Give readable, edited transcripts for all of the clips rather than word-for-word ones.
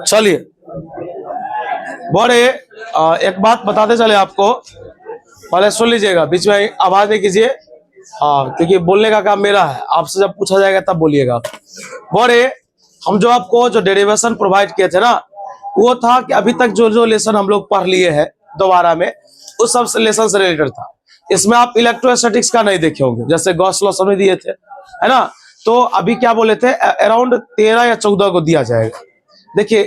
चलिए बड़े एक बात बताते चले आपको, पहले सुन लीजिएगा, बीच में आवाज नहीं कीजिए। हाँ, क्योंकि बोलने का काम मेरा है, आपसे जब पूछा जाएगा तब बोलिएगा। बड़े हम जो आपको जो डेरिवेशन प्रोवाइड किए थे ना, वो था कि अभी तक जो जो लेसन हम लोग पढ़ लिए हैं दोबारा में, उस सब लेसन से रिलेटेड था। इसमें आप इलेक्ट्रोस्टैटिक्स का नहीं देखे होंगे, जैसे गॉस लॉ समझ दिए थे, है ना। तो अभी क्या बोले थे, अराउंड 13 या 14 को दिया जाएगा। देखिए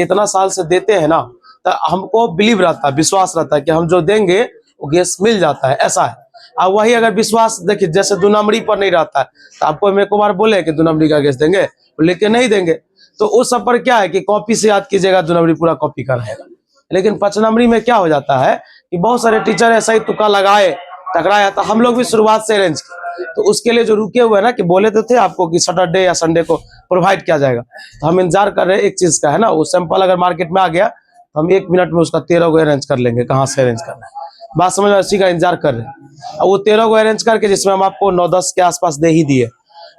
इतना साल से देते हैं ना, तो हमको बिलीव रहता है, विश्वास रहता है कि हम जो देंगे वो गैस मिल जाता है, ऐसा है। अब वही अगर विश्वास देखिए जैसे 2 नंबरी पर नहीं रहता है, तो आपको हम एक बार बोले कि 2 नंबरी का गैस देंगे, लेके नहीं देंगे। तो उस सब पर क्या है कि कॉपी से याद कीजिएगा, 2 नंबरी पूरा कॉपी का रहेगा। लेकिन 5 नंबरी में क्या हो जाता है कि बहुत सारे टीचर ऐसा ही तुक्का लगाए, टकराया। तो हम लोग भी शुरुआत से अरेंज किए, तो उसके लिए जो रुके हुए ना, कि बोले तो थे आपको कि सैटरडे या संडे को प्रोवाइड किया जाएगा, तो हम इंतजार कर रहे हैं एक चीज का, है ना। वो सैंपल अगर मार्केट में आ गया तो हम 1 मिनट में उसका 13 को अरेंज कर लेंगे, कहाँ से अरेंज करना है, बात समझ में। इसी का इंतजार कर रहे हैं। अब वो 13 को अरेंज करके, जिसमें हम आपको 9-10 के आसपास दे ही दिए।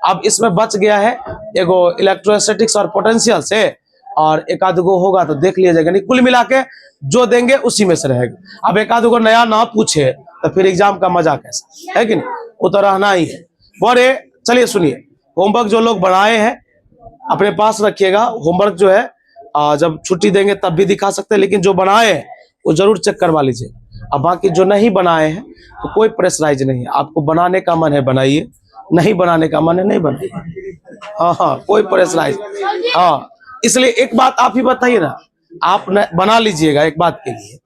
अब इसमें बच गया है एगो इलेक्ट्रोस्टैटिक्स और पोटेंशियल से, और एक आध गो होगा तो देख लिया जाएगा। नहीं, कुल मिला के जो देंगे उसी में से रहेगा। अब एक आध गो नया ना पूछे तो फिर एग्जाम का मजा कैसा है कि नहीं, वो तो रहना ही है। बड़े चलिए सुनिए, होमवर्क जो लोग बनाए हैं अपने पास रखिएगा। होमवर्क जो है जब छुट्टी देंगे तब भी दिखा सकते हैं, लेकिन जो बनाए हैं वो जरूर चेक करवा लीजिए। अब बाकी जो नहीं बनाए हैं तो कोई प्रेशराइज नहीं है, आपको बनाने का मन है बनाइए, नहीं बनाने का मन है नहीं बनाइए। हाँ, कोई प्रेशराइज। हाँ, इसलिए एक बात आप ही बताइए ना, आप बना लीजिएगा एक बात के लिए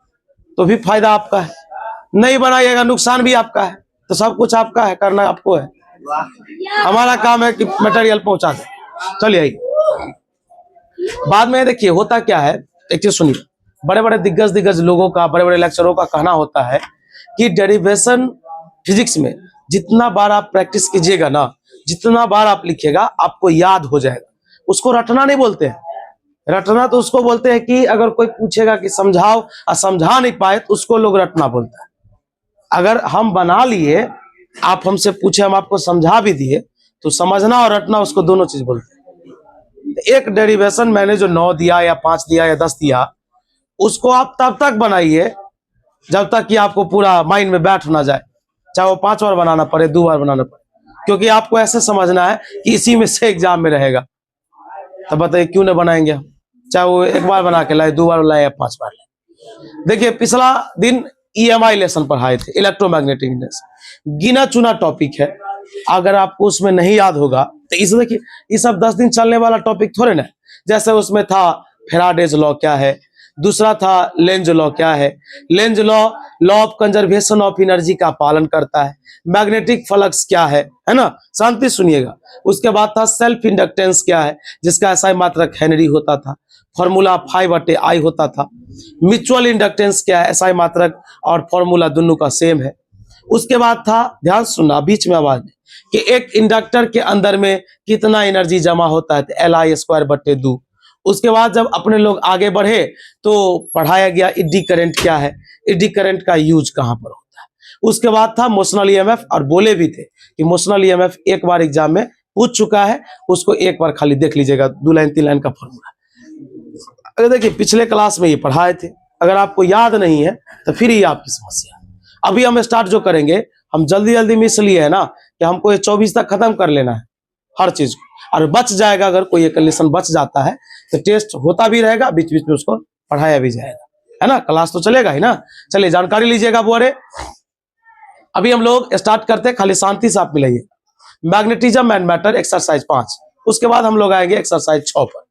तो भी फायदा आपका है, नहीं बनाइएगा नुकसान भी आपका है। तो सब कुछ आपका है, करना आपको है, हमारा काम है कि मटेरियल पहुंचा दे। चलिए आइए, बाद में देखिए होता क्या है, एक चीज सुनिए। बड़े बड़े दिग्गज लोगों का, बड़े बड़े लेक्चरों का कहना होता है कि डेरिवेशन फिजिक्स में जितना बार आप प्रैक्टिस कीजिएगा ना, जितना बार आप लिखिएगा आपको याद हो जाएगा। उसको रटना नहीं बोलते हैं, रटना तो उसको बोलते हैं कि अगर कोई पूछेगा कि समझाओ और समझा नहीं पाए तो उसको लोग रटना बोलता है। अगर हम बना लिए, आप हमसे पूछे, हम आपको समझा भी दिए, तो समझना और रटना उसको दोनों चीज बोलते हैं। एक डेरिवेशन मैंने जो 9 दिया या 5 दिया या 10 दिया, उसको आप तब तक बनाइए जब तक कि आपको पूरा माइंड में बैठ ना जाए, चाहे वो 5 बार बनाना पड़े, 2 बार बनाना पड़े, क्योंकि आपको ऐसे समझना है कि इसी में से एग्जाम में रहेगा। तो बताइए क्यों नहीं बनाएंगे हम, चाहे वो 1 बार बना के लाए, 2 बार लाए या 5 बार लाए। देखिए पिछला दिन EMI लेसन पढ़ाए थे, इलेक्ट्रोमैग्नेटिक इंडक्शन, गिना चुना टॉपिक है। अगर आपको उसमें नहीं याद होगा तो इस देखिए, ये सब 10 दिन चलने वाला टॉपिक थोड़े ना। जैसे उसमें था फैराडेज लॉ क्या है, दूसरा था लेंज लॉ क्या है। Lenz law law of conservation of energy का पालन करता है। मैग्नेटिक फ्लक्स क्या है ना, शांति सुनिएगा। उसके बाद था सेल्फ इंडक्टेंस क्या है, जिसका SI मात्रक हेनरी होता था, फॉर्मूला 5/I होता था। म्यूचुअल इंडक्टेंस क्या है, SI मात्रक और फॉर्मूला दोनों का सेम है। उसके बाद था, ध्यान सुनना बीच में आवाज में, कि एक इंडक्टर के अंदर में कितना एनर्जी जमा होता है, Li²/2। उसके बाद जब अपने लोग आगे बढ़े तो पढ़ाया गया एडी करंट क्या है, एडी करंट का यूज कहां पर होता है। उसके बाद था मोशनल EMF, और बोले भी थे कि मोशनल EMF एक बार एग्जाम में पूछ चुका है, उसको एक बार खाली देख लीजिएगा, 2 लाइन 3 लाइन का फॉर्मूला। अगर देखिए पिछले क्लास में ये पढ़ाए थे, अगर आपको याद नहीं है तो फिर ये आपकी समस्या। अभी हम स्टार्ट जो करेंगे, हम जल्दी में इसलिए है ना कि हमको ये 24 तक खत्म कर लेना है हर चीज को, और बच जाएगा, अगर कोई एक लेसन बच जाता है तो टेस्ट होता भी रहेगा, बीच बीच में उसको पढ़ाया भी जाएगा, है ना। क्लास तो चलेगा ही ना। चलिए जानकारी लीजिएगा बुआरे। अभी हम लोग स्टार्ट करते हैं, खाली शांति से आप मिलाइए। मैग्नेटिज्म एंड मैटर एक्सरसाइज 5, उसके बाद हम लोग आएंगे एक्सरसाइज 6 पर।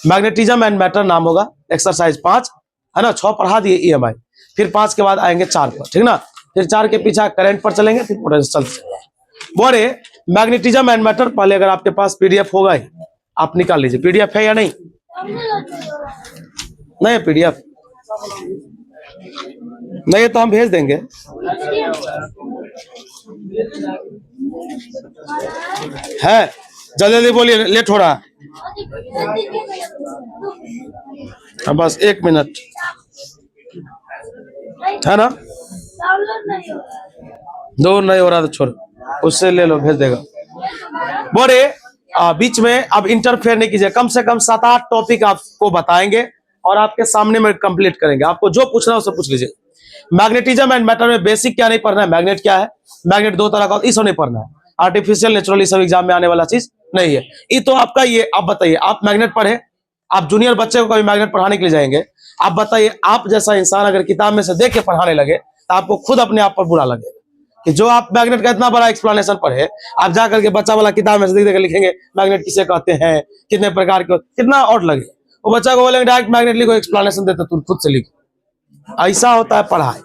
मैग्नेटिज्म एंड मैटर नाम होगा एक्सरसाइज 5, है ना। 6 पढ़ा दिए EMI, फिर 5 के बाद आएंगे 4 पर, ठीक ना। फिर 4 के पीछे करंट पर चलेंगे, फिर पोटेंशियल चलेंगे। बोरे मैग्नेटिज्म एंड मैटर, पहले अगर आपके पास PDF होगा ही, आप निकाल लीजिए। PDF है या नहीं? नहीं है PDF? नहीं है तो हम भेज देंगे। है, जल्दी बोलिए, लेट हो रहा है। बस 1 मिनट, है ना। दो नहीं हो रहा तो छोड़, उससे ले लो, भेज देगा। बोरे बीच में अब इंटरफेयर नहीं कीजिए। कम से कम 7-8 टॉपिक आपको बताएंगे और आपके सामने में कंप्लीट करेंगे। आपको जो पूछना है उससे पूछ लीजिए। मैग्नेटिज्म एंड मैटर में बेसिक क्या नहीं पढ़ना है, मैग्नेट क्या है, मैग्नेट दो तरह का, इसको नहीं पढ़ना है। आर्टिफिशियल नेचुरल सब एग्जाम में आने वाला चीज नहीं है। ये तो आपका ये, आप बताइए, आप मैग्नेट पढ़े, आप जूनियर बच्चे को कभी मैग्नेट पढ़ाने के लिए जाएंगे, आप बताइए, आप जैसा इंसान अगर किताब में से देख के पढ़ाने लगे तो आपको खुद अपने आप पर बुरा लगेगा कि जो आप मैग्नेट का इतना बड़ा एक्सप्लेनेशन पढ़े, आप जाकर के बच्चा वाला किताब में से देख देख लिखेंगे मैग्नेट किसे कहते हैं, कितने प्रकार के, कितना ऑड लगे। वो बच्चा को बोलेंगे डायरेक्ट मैग्नेट लिखो, एक्सप्लेनेशन देते तुम खुद से लिखो। ऐसा होता है पढ़ाई।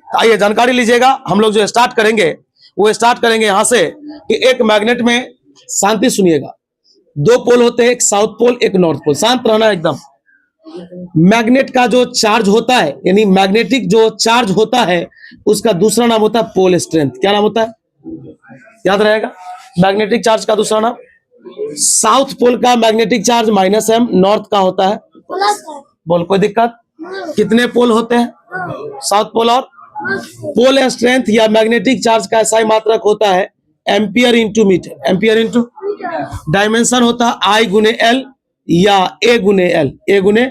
आइए जानकारी लीजिएगा। हम लोग जो स्टार्ट करेंगे वो स्टार्ट करेंगे यहां से कि एक मैग्नेट में, शांति सुनिएगा, दो पोल होते हैं, एक साउथ पोल एक नॉर्थ पोल। शांत रहना एकदम। मैग्नेट का जो चार्ज होता है, यानी मैग्नेटिक जो चार्ज होता है, उसका दूसरा नाम होता है पोल स्ट्रेंथ। क्या नाम होता है, याद रहेगा? मैग्नेटिक चार्ज का दूसरा नाम, साउथ पोल का मैग्नेटिक चार्ज -m, नॉर्थ का होता है बोल। कोई दिक्कत? कितने पोल होते हैं, साउथ पोल और पोल स्ट्रेंथ या मैग्नेटिक चार्ज का SI मात्रक होता है ampere into metre. Ampere into dimension होता है I गुने L या A गुने L। A गुने,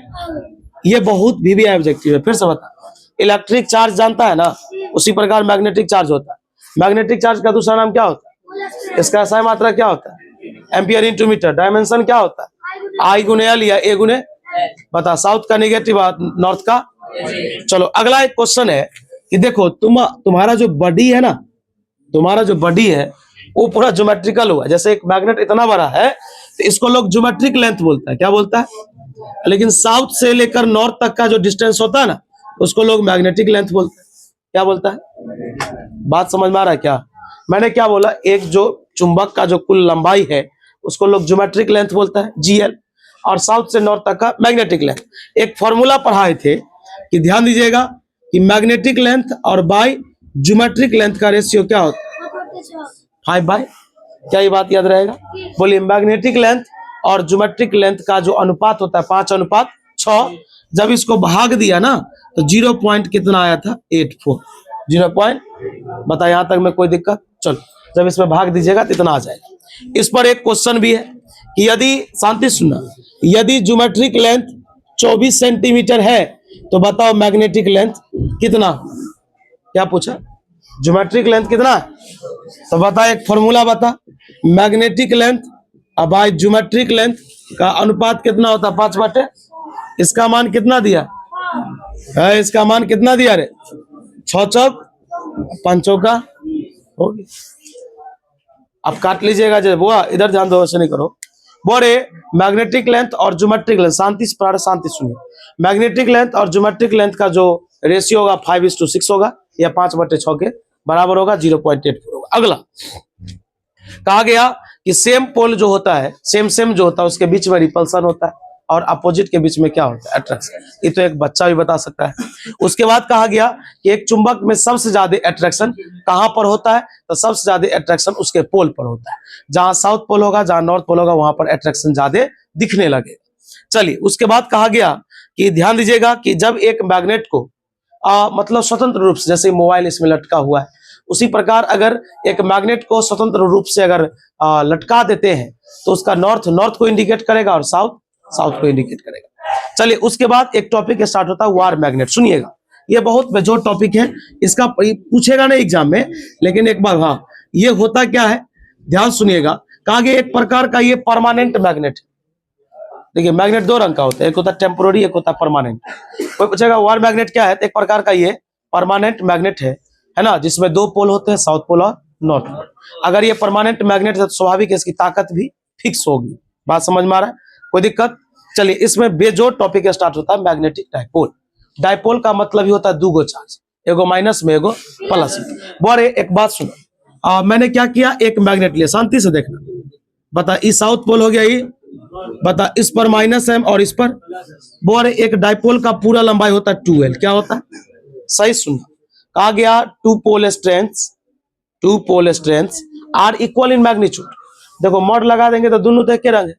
ये बहुत भी ऑब्जेक्टिव है। फिर से बता, इलेक्ट्रिक चार्ज जानता है ना, उसी प्रकार मैग्नेटिक चार्ज होता है। मैग्नेटिक चार्ज का दूसरा नाम क्या होता है, इसका SI मात्रक क्या होता है, एम्पियर इंटू मीटर। डायमेंशन क्या होता है, I गुने L या A गुने, बता। साउथ का निगेटिव, नॉर्थ का। चलो अगला एक क्वेश्चन है कि देखो तुम्हारा जो बॉडी है ना, तुम्हारा जो बॉडी है वो पूरा ज्योमेट्रिकल हुआ। जैसे एक मैग्नेट इतना बड़ा है तो इसको लोग ज्योमेट्रिक लेंथ बोलता है। क्या बोलता है? लेकिन साउथ से लेकर नॉर्थ तक का जो डिस्टेंस होता है ना, उसको लोग मैग्नेटिक लेंथ बोलते हैं। क्या बोलता है? बात समझ में आ रहा है क्या? मैंने क्या बोला, एक जो चुंबक का जो कुल लंबाई है उसको लोग ज्योमेट्रिक लेंथ बोलता है, GL, और साउथ से नॉर्थ तक का मैग्नेटिक लेंथ। एक फॉर्मूला पढ़ाए थे कि ध्यान दीजिएगा कि मैग्नेटिक लेंथ और बाय ज्योमेट्रिक लेंथ का रेशियो क्या होता है, 5/। क्या ये बात याद रहेगा? बोलिए, मैग्नेटिक लेंथ और ज्योमेट्रिक लेंथ का जो अनुपात होता है 5:6। जब इसको भाग दिया ना तो 0 पॉइंट कितना आया था, 84। 0 पॉइंट, बता यहां तक में कोई दिक्कत? चलो जब इसमें भाग दीजिएगा तो इतना आ जाएगा। इस पर एक क्वेश्चन भी है कि यदि, शांति सुनना, यदि ज्योमेट्रिक लेंथ 24 सेंटीमीटर है तो बताओ मैग्नेटिक लेंथ कितना। क्या पूछा, ज्योमेट्रिक लेंथ कितना है? तो बता, एक फॉर्मूला बता, magnetic length bye geometric length का अनुपात कितना होता है, 5/। इसका मान कितना दिया है, इसका मान कितना दिया रे, 6 चौक 5 का हो गया। अब काट लीजिएगा जब वो, इधर ध्यान दो, ऐसे नहीं करो। बोले मैग्नेटिक लेंथ और ज्योमेट्रिक लेंथ, शांति सुनिए, मैग्नेटिक लेंथ और ज्योमेट्रिक लेंथ का जो रेशियो होगा 5:6 होगा, या 5/6 के बराबर होगा, 0.84 होगा। अगला कहा गया कि सेम पोल जो होता है, सेम जो होता है, उसके बीच में रिपल्सन होता है और अपोजिट के बीच में क्या होता है, अट्रैक्शन। ये तो एक बच्चा भी बता सकता है। उसके बाद कहा गया कि एक चुंबक में सबसे ज्यादा अट्रैक्शन कहां पर होता है, तो सबसे ज्यादा अट्रैक्शन उसके पोल पर होता है। जहां साउथ पोल होगा, जहां नॉर्थ पोल होगा, वहां पर अट्रैक्शन ज्यादा दिखने लगेगा। चलिए, उसके बाद कहा गया कि ध्यान दीजिएगा कि जब एक मैग्नेट को मतलब स्वतंत्र रूप से, जैसे मोबाइल इसमें लटका हुआ है, उसी प्रकार अगर एक मैग्नेट को स्वतंत्र रूप से अगर लटका देते हैं तो उसका नॉर्थ को इंडिकेट करेगा और साउथ को इंडिकेट करेगा। चलिए, उसके बाद एक टॉपिक स्टार्ट होता है वार मैग्नेट। सुनिएगा, ये बहुत बेजोड़ टॉपिक है, इसका पूछेगा नहीं एग्जाम में, लेकिन एक बार हाँ, ये होता क्या है ध्यान सुनिएगा। कहा गया एक प्रकार का ये परमानेंट मैग्नेट। देखिए, मैग्नेट दो रंग का होता है, एक होता है टेम्पोररी, एक होता है परमानेंट। कोई पूछेगा वार मैग्नेट क्या है, तो एक प्रकार का ये परमानेंट मैग्नेट है ना, जिसमें दो पोल होते हैं, साउथ पोल और नॉर्थ पोल। अगर ये परमानेंट मैग्नेट है तो स्वाभाविक है इसकी ताकत भी फिक्स होगी। बात समझ में आ रहा है? कोई दिक्कत? चलिए, इसमें बेजोड़ टॉपिक स्टार्ट होता है मैग्नेटिक डायपोल। डायपोल का मतलब ही होता है दूगो चार्ज, एगो माइनस में एगो प्लस में। बोरे एक बात सुनो, मैंने क्या किया, एक मैग्नेट लिया, शांति से देखना। बता, इस साउथ पोल हो गया, ये बता, इस पर -m और इस पर। बोरे एक डायपोल का पूरा लंबाई होता है 2l। क्या होता है? सही सुनना, कहा गया two pole strengths are equal in magnitude. देखो, मॉड लगा देंगे तो दोनों देख के रंग,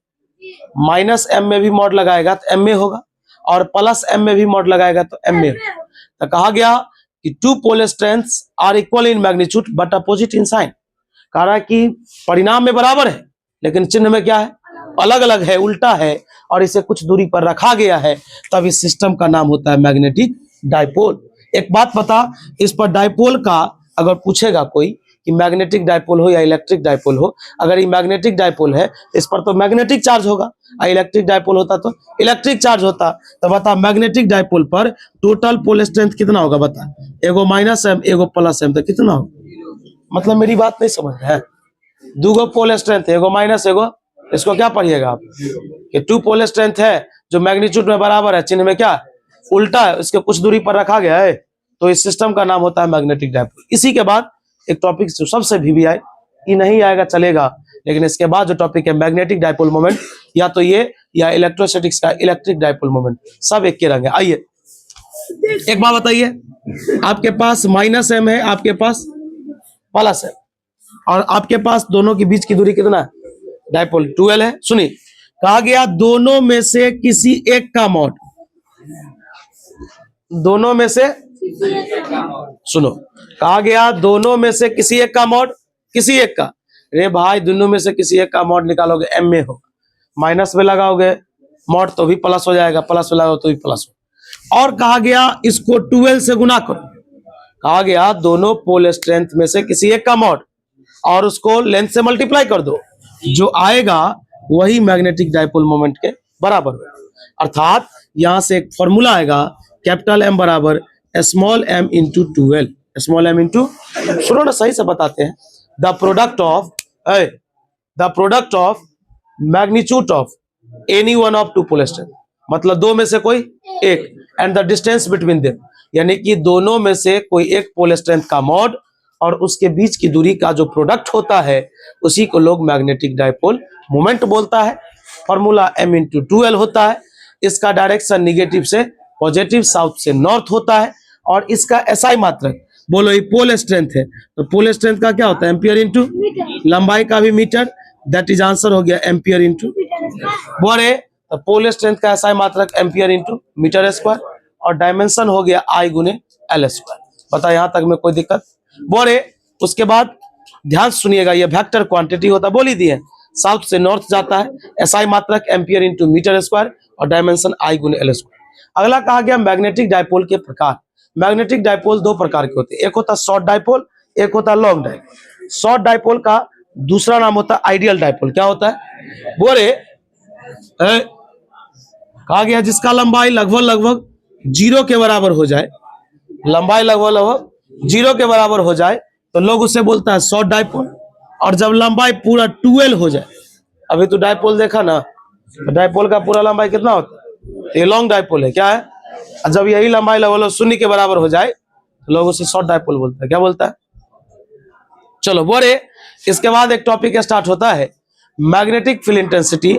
-m में भी मॉड लगाएगा तो m में होगा, और +m में भी मॉड लगाएगा तो m में होगा। तो कहा गया कि two pole strengths are equal in magnitude but opposite in sign. कह रहा है कि परिणाम में बराबर है लेकिन चिन्ह में क्या है, अलग अलग है, उल्टा है, और इसे कुछ दूरी पर रखा गया है, तब इस सिस्टम का नाम होता है मैग्नेटिक डायपोल। एक बात बता, इस पर डायपोल का अगर पूछेगा कोई कि मैग्नेटिक डायपोल हो या इलेक्ट्रिक डायपोल हो, अगर ये मैग्नेटिक डायपोल है इस पर तो मैग्नेटिक चार्ज होगा, और इलेक्ट्रिक डायपोल होता तो इलेक्ट्रिक चार्ज होता। तो बता मैग्नेटिक डायपोल पर टोटल पोल स्ट्रेंथ कितना होगा, बता। एगो माइनस एम एगो प्लस एम, तो कितना होगा? मतलब मेरी बात नहीं समझ रहे हैं। दो पोल स्ट्रेंथ है, एगो माइनस एगो, इसको क्या पढ़िएगा आप कि टू पोल स्ट्रेंथ है जो मैग्नीट्यूड में बराबर है, चिन्ह में क्या उल्टा है, इसके कुछ दूरी पर रखा गया है, तो इस सिस्टम का नाम होता है मैग्नेटिक डायपोल। इसी के बाद एक टॉपिक जो सबसे VVI ये नहीं आएगा चलेगा, लेकिन इसके बाद जो टॉपिक है मैग्नेटिक डायपोल मोमेंट, या तो ये या इलेक्ट्रोस्टैटिक्स का इलेक्ट्रिक डायपोल मोमेंट, सब एक के रंग है। आइए एक बात बताइए, आपके पास माइनस एम है, आपके पास प्लस है, और आपके पास दोनों के बीच की दूरी कितना है, डायपोल 12 है। सुनिए, कहा गया दोनों में से किसी एक का मॉड, दोनों में से, सुनो, कहा गया दोनों में से किसी एक का मॉड, किसी एक का, रे भाई दोनों में से किसी एक का मॉड निकालोगे एम में होगा, माइनस में लगाओगे मॉड तो भी प्लस हो जाएगा, प्लस में लगाओ तो भी प्लस हो। और कहा गया इसको 12 से गुना करो, कहा गया दोनों पोल स्ट्रेंथ में से किसी एक का मॉड और उसको लेंथ से मल्टीप्लाई कर दो, जो आएगा वही मैग्नेटिक डायपोल मोमेंट के बराबर होगा। अर्थात यहां से एक फॉर्मूला आएगा, कैपिटल एम बराबर small m into 12, small m into, सुनो ना सही से बताते हैं, the product of magnitude of any one of two pole strength, मतलब दो में से कोई एक, and the distance between them, यानी कि दोनों में से कोई एक पोल स्ट्रेंथ का मॉड और उसके बीच की दूरी का जो प्रोडक्ट होता है उसी को लोग मैग्नेटिक डायपोल मोमेंट बोलता है। फॉर्मूला m इंटू 12 होता है, इसका डायरेक्शन निगेटिव से पॉजिटिव, साउथ से नॉर्थ होता है, और इसका SI मात्रक, बोलो ये पोल स्ट्रेंथ है, तो पोल स्ट्रेंथ का क्या होता है, एम्पियर इंटू लंबाई का भी मीटर, दैट इज आंसर हो गया एम्पियर इंटू, बोले तो पोल स्ट्रेंथ का SI मात्रक एम्पियर इंटू मीटर स्क्वायर, और डायमेंशन हो गया I गुने L स्क्वायर। बता यहां तक में कोई दिक्कत? बोले उसके बाद ध्यान सुनिएगा, ये वेक्टर क्वांटिटी होता है, बोल ही दिए, साउथ से नॉर्थ जाता है, SI मात्रक एम्पियर इंटू मीटर स्क्वायर और डायमेंशन I गुने L स्क्वायर। अगला कहा गया मैग्नेटिक डायपोल के प्रकार। मैग्नेटिक डायपोल दो प्रकार के होते हैं, एक होता है शॉर्ट डायपोल, एक होता है लॉन्ग डायपोल। शॉर्ट डायपोल का दूसरा नाम होता है आइडियल डायपोल। क्या होता है? बोले कहा गया जिसका लंबाई लगभग 0 के बराबर हो जाए, लंबाई लगभग 0 के बराबर हो जाए तो लोग उसे बोलता है शॉर्ट डायपोल, और जब लंबाई पूरा 12 हो जाए, अभी तो डायपोल देखा ना, डायपोल का पूरा लंबाई कितना होता है, ये लॉन्ग डायपोल है। क्या है? जब यही लंबाई लगभग 0 के बराबर हो जाए तो लोग उसे शॉर्ट डायपोल बोलता है। क्या बोलता है? चलो बोले इसके बाद एक टॉपिक स्टार्ट होता है magnetic field intensity,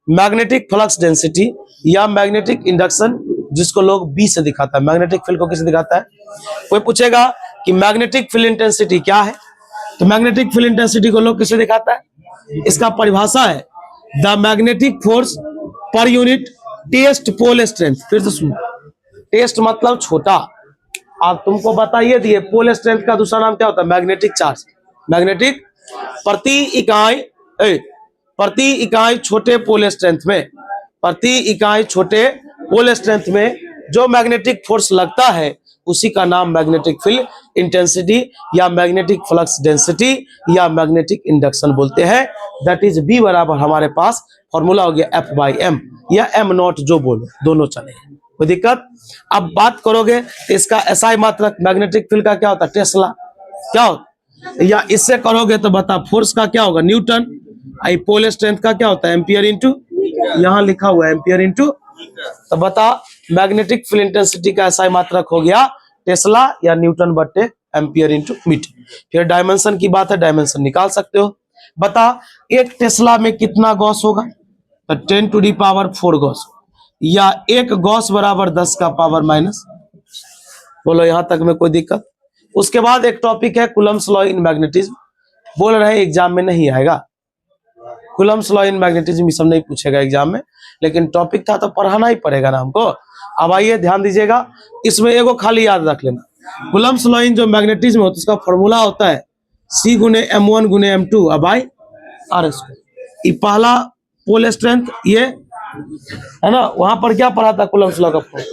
magnetic flux density या मैग्नेटिक इंडक्शन, जिसको लोग B से दिखाता है। मैग्नेटिक फील्ड को किसे दिखाता है? कोई पूछेगा कि मैग्नेटिक फील्ड इंटेंसिटी क्या है, तो मैग्नेटिक फील्ड इंटेंसिटी को लोग किसे दिखाता है? इसका परिभाषा है the magnetic force per unit test pole strength. फिर से सुनो, टेस्ट मतलब छोटा, आप तुमको बताइए दिए पोल स्ट्रेंथ का दूसरा नाम क्या होता है? Magnetic charge. मैग्नेटिक प्रति इकाई छोटे पोल स्ट्रेंथ में, प्रति इकाई छोटे पोल स्ट्रेंथ में जो मैग्नेटिक फोर्स लगता है उसी का नाम मैग्नेटिक फील्ड इंटेंसिटी या मैग्नेटिक फ्लक्स डेंसिटी या मैग्नेटिक इंडक्शन बोलते हैं। दैट इज B बराबर हमारे पास फॉर्मूला हो गया F/m या m नॉट, जो बोलो दोनों चले, कोई दिक्कत? अब बात करोगे तो इसका SI मात्रक मैग्नेटिक फील्ड का क्या होता है? टेस्ला। क्या होता? या इससे करोगे तो बता फोर्स का क्या होगा? न्यूटन। आई पोल स्ट्रेंथ का क्या होता है? एम्पियर इंटू, यहाँ लिखा हुआ है एम्पियर इंटू, तो बता मैग्नेटिक फील्ड इंटेंसिटी का SI मात्रक हो गया टेस्ला या न्यूटन बट्टे एम्पियर इंटू मीटर। फिर डायमेंशन की बात है, डायमेंशन निकाल सकते हो। बता एक टेस्ला में कितना गॉस होगा? तो 10⁴ गॉस, या एक गॉस बराबर 10 का पावर माइनस। बोलो यहां तक में कोई दिक्कत? उसके बाद एक टॉपिक है कूलम्ब्स लॉ इन मैग्नेटिज्म। बोल रहे हैं एग्जाम में नहीं आएगा, कूलम्ब्स लॉ इन मैग्नेटिज्म सब नहीं पूछेगा एग्जाम में, लेकिन टॉपिक था तो पढ़ाना ही पड़ेगा ना हमको। अब आइए ध्यान दीजिएगा, इसमें एगो खाली याद रख लेना, कूलम्ब्स लॉ इन जो मैग्नेटिज्म होता है उसका फॉर्मूला होता है C गुने m1 गुने m2 बाई R स्क्वायर। ये पहला पोल स्ट्रेंथ, ये है ना। वहां पर क्या पढ़ा था कूलम्स लॉ का फॉर्म,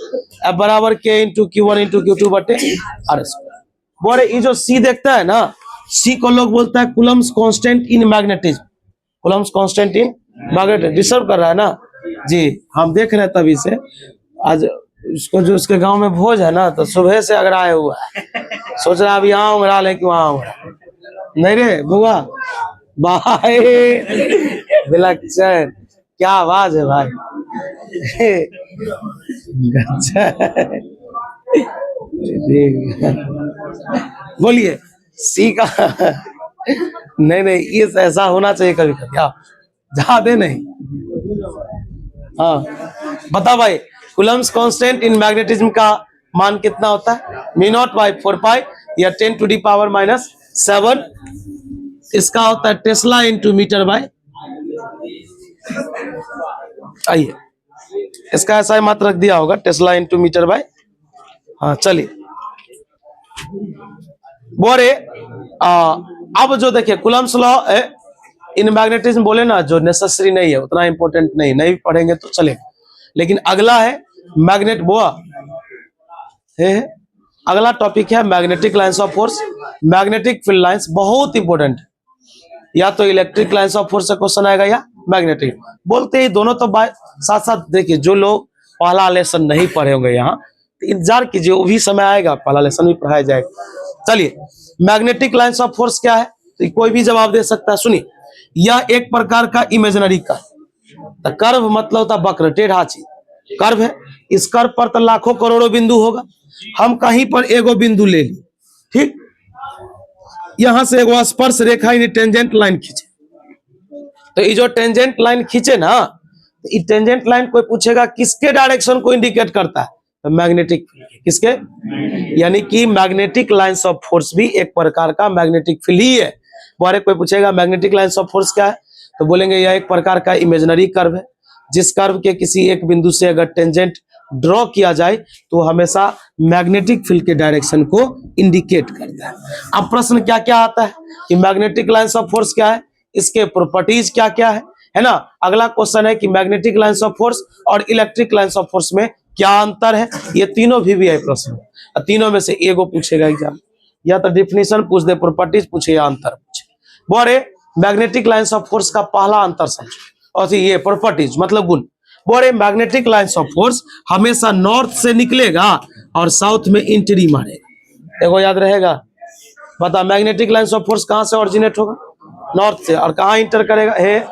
F बराबर K into Q1 into Q2 बटे R स्क्वायर। बोले ये जो C देखता है ना, C को लोग बोलता है Coulomb's constant in magnetism. Coulomb's constant in magnetism disturb कर रहा है ना जी, हम देख रहे हैं तभी से। आज उसको जो उसके गांव में भोज है ना, तो सुबह से अगर आए हुआ है, सोच रहा है अब यहाँ उंगरा ले कि वहां उंगरा नहीं रे बुआ भाई। विलक्षण क्या आवाज है भाई। बोलिए सी का नहीं ये ऐसा होना चाहिए कभी कभी, आप ज्यादा नहीं। हाँ बता भाई, कूलम्स कांस्टेंट इन मैग्नेटिज्म का मान कितना होता है, μ0/4π या 10⁻⁻⁷। इसका होता है टेस्ला इंटू मीटर बाय। आइए इसका ऐसा ही मात्र रख दिया होगा, टेस्ला इंटू मीटर बाय। हाँ चलिए बोरे अब जो देखिए कूलम्स लॉ इन मैग्नेटिज्म बोले ना, जो नेसेसरी नहीं है, उतना इंपॉर्टेंट नहीं पढ़ेंगे तो चलेगा। लेकिन अगला है मैग्नेट बोआ है, अगला टॉपिक है magnetic lines of force. Magnetic field lines बहुत इंपॉर्टेंट है, या तो इलेक्ट्रिक लाइंस ऑफ फोर्स से क्वेश्चन आएगा या मैग्नेटिक। बोलते ही दोनों तो साथ साथ देखिए, जो लोग पहला लेसन नहीं पढ़े होंगे यहाँ तो इंतजार कीजिए, वो भी समय आएगा, पहला लेसन भी पढ़ाया जाएगा। चलिए मैग्नेटिक लाइंस ऑफ फोर्स क्या है, तो कोई भी जवाब दे सकता है। सुनिए, यह एक प्रकार का इमेजिनरी कर्व, कर्व मतलब होता है वक्र, टेढ़ा चीज कर्व है। इस कर्व पर तो लाखों करोड़ों बिंदु होगा, हम कहीं पर एगो बिंदु ले ली, ठीक, यहां से एगो स्पर्श रेखा यानी टेंजेंट लाइन खींचे। तो ये जो टेंजेंट लाइन खींचे ना, तो ये टेंजेंट लाइन कोई पूछेगा किसके डायरेक्शन को इंडिकेट करता है, तो मैग्नेटिक, किसके, यानी कि मैग्नेटिक लाइंस ऑफ फोर्स भी एक प्रकार का मैग्नेटिक फील्ड ही है। बारे कोई पूछेगा मैग्नेटिक लाइंस ऑफ फोर्स क्या है, तो बोलेंगे यह एक प्रकार का इमेजिनरी कर्व है, जिस कर्व के किसी एक बिंदु से अगर टेंजेंट ड्रॉ किया जाए तो हमेशा मैग्नेटिक फील्ड के डायरेक्शन को इंडिकेट करता है। अब प्रश्न क्या क्या आता है कि मैग्नेटिक लाइंस ऑफ फोर्स क्या है, इसके प्रॉपर्टीज क्या क्या है ना। अगला क्वेश्चन है कि मैग्नेटिक लाइंस ऑफ फोर्स और इलेक्ट्रिक लाइंस ऑफ फोर्स में क्या अंतर है। ये तीनों भी है प्रश्न, तीनों में से एगो पूछेगा एग्जाम, या तो डिफिनीशन पूछ दे, प्रॉपर्टीज पूछे या अंतर पूछे। बोरे मैग्नेटिक लाइंस ऑफ फोर्स का पहला अंतर समझो, और ये प्रॉपर्टीज मतलब गुण। बोरे मैग्नेटिक लाइंस ऑफ फोर्स हमेशा नॉर्थ से निकलेगा और साउथ में एंट्री मारेगा। देखो याद रहेगा, बता मैग्नेटिक लाइंस ऑफ फोर्स कहां से ओरिजिनेट होगा, नॉर्थ से, और कहां इंटर करेगा है,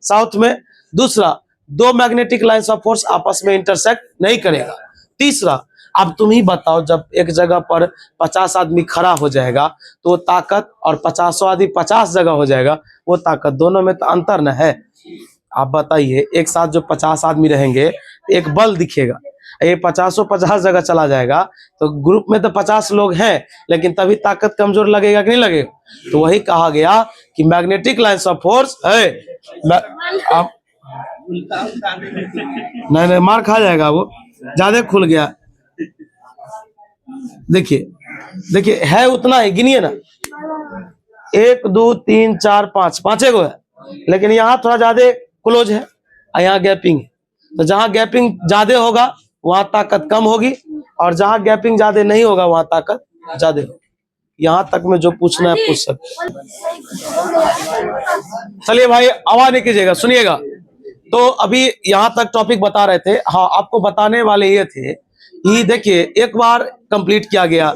साउथ में। दूसरा, दो मैग्नेटिक लाइंस ऑफ फोर्स आपस में इंटरसेक्ट नहीं करेगा। तीसरा, अब तुम ही बताओ, जब एक जगह पर 50 आदमी खड़ा हो जाएगा तो ताकत, और 50 आदमी 50 जगह हो जाएगा, वो ताकत, दोनों में तो अंतर न है। आप बताइए, एक साथ जो 50 आदमी रहेंगे एक बल दिखेगा, ये 50 जगह चला जाएगा, तो ग्रुप में तो 50 लोग हैं, लेकिन तभी ताकत कमजोर लगेगा कि नहीं लगेगा। तो वही कहा गया कि मैग्नेटिक लाइंस ऑफ फोर्स है, नहीं मार खा जाएगा, वो ज्यादा खुल गया। देखिए है उतना ही, गिनिए ना, 1 2 3 4 5, पांचे गो है, लेकिन यहाँ थोड़ा ज्यादा क्लोज है, यहाँ गैपिंग है। तो जहां गैपिंग ज्यादा होगा वहां ताकत कम होगी, और जहां गैपिंग ज्यादा नहीं होगा वहां ताकत ज्यादा होगी। यहां तक में जो पूछना है पूछ सकते। चलिए भाई आवाज नहीं कीजिएगा, सुनिएगा। तो अभी यहां तक टॉपिक बता रहे थे। हाँ, आपको बताने वाले ये थे कि देखिए, एक बार कंप्लीट किया गया,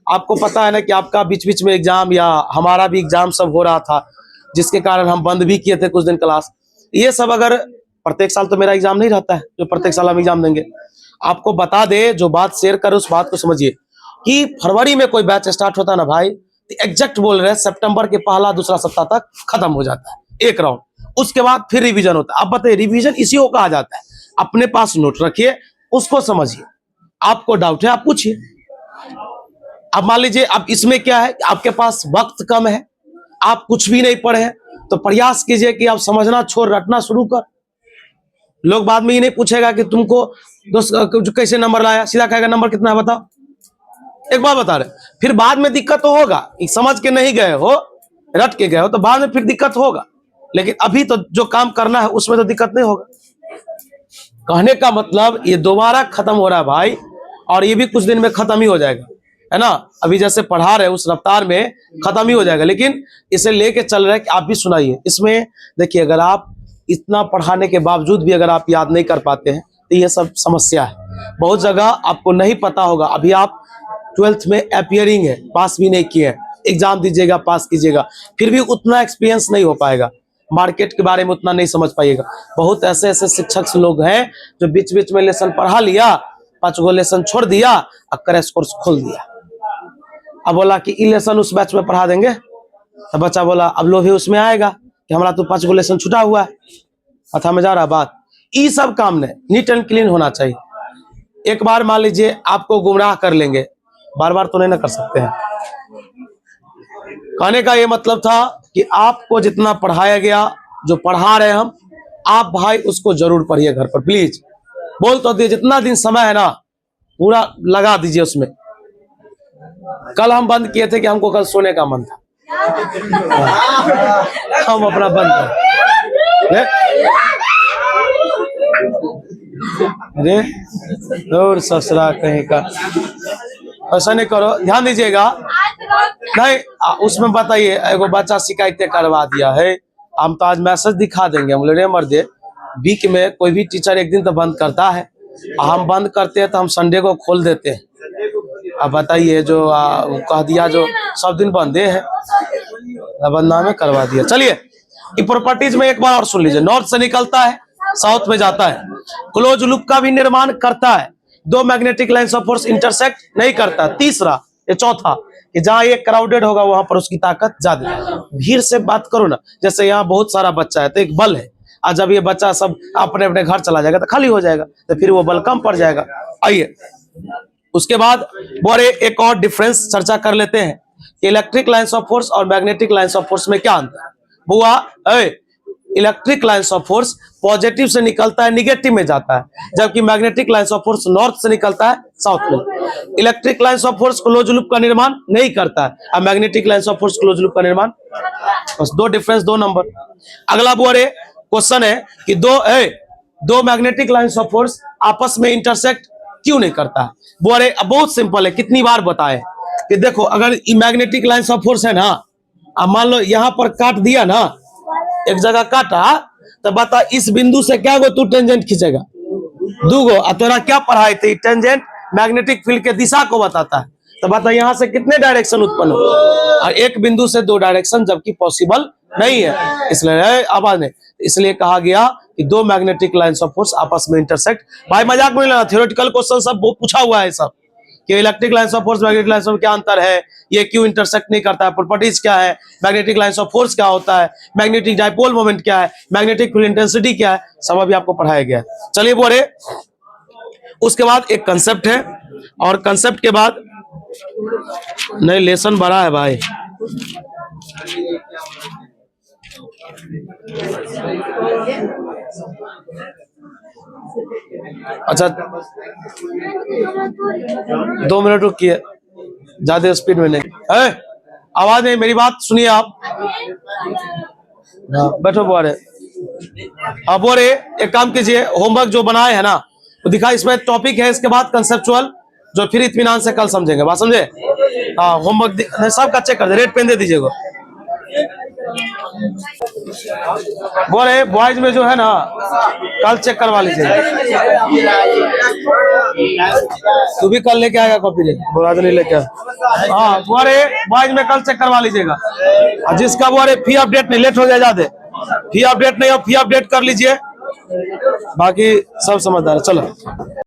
आपको पता है ना कि आपका बीच बीच में एग्जाम, या हमारा भी एग्जाम सब हो रहा था, जिसके कारण हम बंद भी किए थे कुछ दिन क्लास। ये सब अगर प्रत्येक साल तो मेरा एग्जाम नहीं रहता है जो प्रत्येक साल हम एग्जाम देंगे। आपको बता दे, जो बात शेयर कर उस बात को समझिए कि फरवरी में कोई बैच स्टार्ट होता है ना भाई, एग्जैक्ट बोल रहे हैं, सितंबर के पहला दूसरा सप्ताह तक खत्म हो जाता है एक राउंड, उसके बाद फिर रिवीजन होता है। अब बताइए, रिवीजन इसी को कहा जाता है। अपने पास नोट रखिए, उसको समझिए, आपको डाउट है आप पूछिए। अब मान लीजिए, अब इसमें क्या है, आपके पास वक्त कम है, आप कुछ भी नहीं पढ़े हैं, तो प्रयास कीजिए कि आप समझना छोड़ रटना शुरू कर। लोग बाद में ये नहीं पूछेगा कि तुमको दोस्त कैसे नंबर लाया, सीधा कहेगा नंबर कितना है बताओ, एक बार बता रहे, फिर बाद में दिक्कत तो होगा, समझ के नहीं गए हो, रट के गए हो, तो बाद में फिर दिक्कत होगा। लेकिन अभी तो जो काम करना है उसमें तो दिक्कत नहीं होगा। कहने का मतलब ये दोबारा खत्म हो रहा है भाई, और ये भी कुछ दिन में खत्म ही हो जाएगा, है ना। अभी जैसे पढ़ा रहे उस रफ्तार में खत्म ही हो जाएगा, लेकिन इसे लेके चल रहे हैं कि आप भी सुनाइए। इसमें देखिए, अगर आप इतना पढ़ाने के बावजूद भी अगर आप याद नहीं कर पाते हैं तो ये सब समस्या है। बहुत जगह आपको नहीं पता होगा, अभी आप 12th में अपियरिंग है, पास भी नहीं किए, एग्जाम दीजिएगा, पास कीजिएगा, फिर भी उतना एक्सपीरियंस नहीं हो पाएगा, मार्केट के बारे में उतना नहीं समझ पाइएगा। बहुत ऐसे ऐसे शिक्षक लोग हैं जो बीच बीच में लेसन पढ़ा लिया, 5 गो लेसन छोड़ दिया और क्रैश कोर्स खोल दिया। अब बोला कि ई लेसन उस बैच में पढ़ा देंगे, तो बच्चा बोला अब लोभी उसमें आएगा कि हमारा तो 5 गो लेसन छूटा हुआ है। अथा में जा रहा बात, ये सब काम ने नीट एंड क्लीन होना चाहिए। एक बार मान लीजिए आपको गुमराह कर लेंगे, बार बार तो नहीं ना कर सकते हैं। कहने का ये मतलब था कि आपको जितना पढ़ाया गया, जो पढ़ा रहे हम, आप भाई उसको जरूर पढ़िए घर पर, प्लीज। बोल तो दिए, जितना दिन समय है ना पूरा लगा दीजिए उसमें। कल हम बंद किए थे कि हमको कल सोने का मन था, हम अपना बंद कर। अरे और ससुरा कहीं का, ऐसा नहीं करो, ध्यान दीजिएगा। नहीं उसमें बताइए, एगो बच्चा शिकायतें करवा दिया है, हम तो आज मैसेज दिखा देंगे। हम बोले मर्दे, वीक में कोई भी टीचर एक दिन तो बंद करता है, हम बंद करते हैं तो हम संडे को खोल देते हैं। अब बताइए, जो कह दिया जो सब दिन बंदे है, बदनामे करवा दिया। चलिए, ये प्रॉपर्टीज में एक बार और सुन लीजिए। नॉर्थ से निकलता है, साउथ में जाता है, क्लोज लूप का भी निर्माण करता है, 2 magnetic lines of force intersect नहीं करता। तीसरा, ये चौथा, कि जहां ये क्राउडेड होगा वहां पर उसकी ताकत ज्यादा। भीड़ से बात करो ना, जैसे यहाँ बहुत सारा बच्चा है तो एक बल है, और जब ये बच्चा सब अपने अपने घर चला जाएगा तो खाली हो जाएगा, तो फिर वो बल कम पड़ जाएगा। आइए उसके बाद बोरे एक और डिफरेंस चर्चा कर लेते हैं कि इलेक्ट्रिक लाइन्स ऑफ फोर्स और मैग्नेटिक लाइन्स ऑफ फोर्स में क्या अंतर है। बुआ, electric lines of force positive से निकलता है, निगेटिव में जाता है, जबकि magnetic lines of force north से निकलता है, साउथ में। Electric lines of force close loop का निर्माण नहीं करता है, और magnetic lines of force close loop का निर्माण। बस 2 डिफरेंस, 2 नंबर। अगला बोरे क्वेश्चन है कि दो मैग्नेटिक लाइन्स ऑफ फोर्स आपस में इंटरसेक्ट क्यों नहीं करता है। बोरे बहुत सिंपल है, कितनी बार बताए कि देखो, अगर मैग्नेटिक लाइन्स ऑफ फोर्स है ना, अब मान लो यहां पर काट दिया ना, एक जगह काटा, तो बता इस बिंदु से क्या गो तू टेंजेंट खींचेगा, 2 गो। और तोरा क्या पढ़ाई थी, टेंजेंट मैग्नेटिक फील्ड के दिशा को बताता है, तो बता यहां से कितने डायरेक्शन उत्पन्न हो, और एक बिंदु से 2 डायरेक्शन जबकि पॉसिबल नहीं है। इसलिए आवाज नहीं, इसलिए कहा गया कि 2 मैग्नेटिक लाइन्स ऑफ फोर्स आपस में इंटरसेक्ट। भाई मजाक में नहीं लेना, थ्योरेटिकल क्वेश्चन सब पूछा हुआ है सब, कि electric lines of force magnetic lines of क्या अंतर है, ये क्यों इंटरसेक्ट नहीं करता है, प्रॉपर्टीज क्या है, मैग्नेटिक लाइन्स ऑफ फोर्स क्या होता है, मैग्नेटिक डाइपोल मोमेंट क्या है, मैग्नेटिक फील्ड इंटेंसिटी क्या है, सब अभी आपको पढ़ाया गया है। चलिए बोले, उसके बाद एक कंसेप्ट है, और कंसेप्ट के बाद नहीं, लेसन बड़ा है भाई। अच्छा 2 मिनट रुकिए, ज्यादा स्पीड में नहीं, आवाज नहीं, मेरी बात सुनिए आप। बैठो बोरे। अब बोरे एक काम कीजिए, होमवर्क जो बनाए है ना वो दिखा, इसमें टॉपिक है, इसके बाद कंसेप्चुअल, जो फिर इत्मीनान से कल समझेंगे, बात समझे। हाँ होमवर्क सबका चेक कर दे, रेड पेन दे दीजिएगा। बोले बॉयज में जो है ना कल चेक करवा लीजिएगा, तू भी कल लेके आएगा कॉपी, बोला तो नहीं लेके। हाँ बोले बॉयज में कल चेक करवा लीजिएगा, और जिसका बोले फी अपडेट नहीं, लेट हो जाए ज्यादा, फी अपडेट नहीं हो, फी अपडेट कर लीजिए, बाकी सब समझदार। चलो।